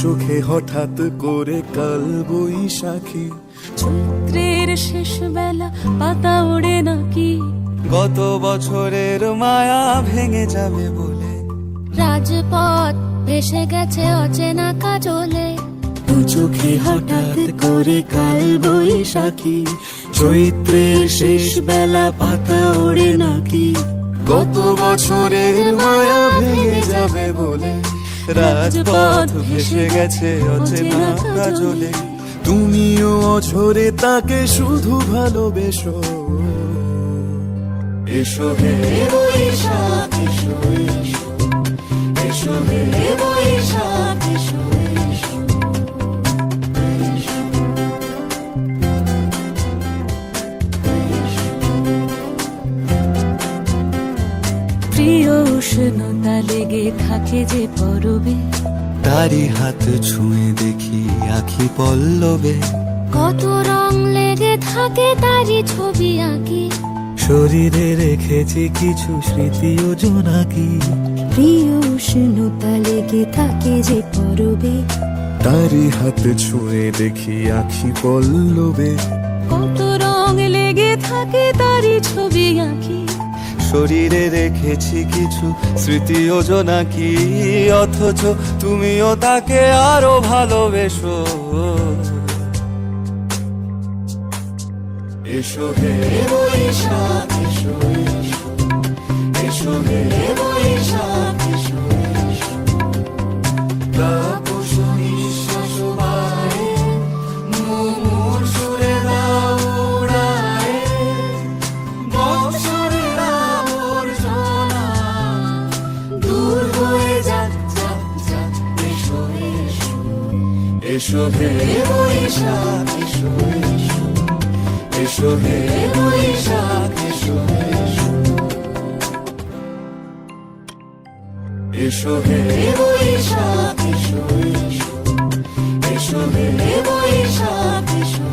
চোখে হঠাৎ করে কাল বৈশাখী, চৈত্রের শেষ বেলা পাতা ওড়ে নাকি, গত বছরের মায়া ভেঙে যাবে বলে, রাজপথ ভেসে গেছে অচেনা কাজলে, দু চোখে হঠাৎ করে কাল বৈশাখী, চৈত্রের শেষ বেলা পাতা ওড়ে নাকি, গত বছরের মায়া ভেঙে যাবে বলে, রাজপথ ভেসে গেছে অচেনা কাজলে। তুমিও অঝরে তাকে শুধু ভালোবেসো। এসো হে বৈশাখ এসো এসো, এসো হে বৈশাখ এসো এসো, প্রিয় উষ্ণতা লেগে থাকে যে পরবে, তারি হাত ছুঁয়ে দেখি আখি পল্লবে, কত রং লেগে থাকে তারই ছবি আঁকি, শরীরে রেখেছি কিছু স্মৃতি ও জোনাকি, প্রিয় উষ্ণতা লেগে থাকে যে পরবে, তারি হাত ছুঁয়ে দেখি আখি পল্লবে, কত রং লেগে থাকে তারই ছবি আঁকি, শরীরে রেখেছি কিছু স্মৃতি ও জোনাকি, অথচ তুমিও তাকে আরো ভালোবেসো। এসো হে বৈশাখ এসো এসো, এসো হে বৈশাখ এসো এসো, তাপস নিঃশ্বাস বায়ে, মুমুর সুরে দাও উড়ায়ে, বৎসরের আবর্জনা দূর হয়ে যাক যাক যাক, এসো এসো, এসো হে বৈশাখ এসো এসো, এসো হে বৈশাখ এসো এসো, এসো হে বৈশাখ এসো এসো, এসো হে বৈশাখ এসো।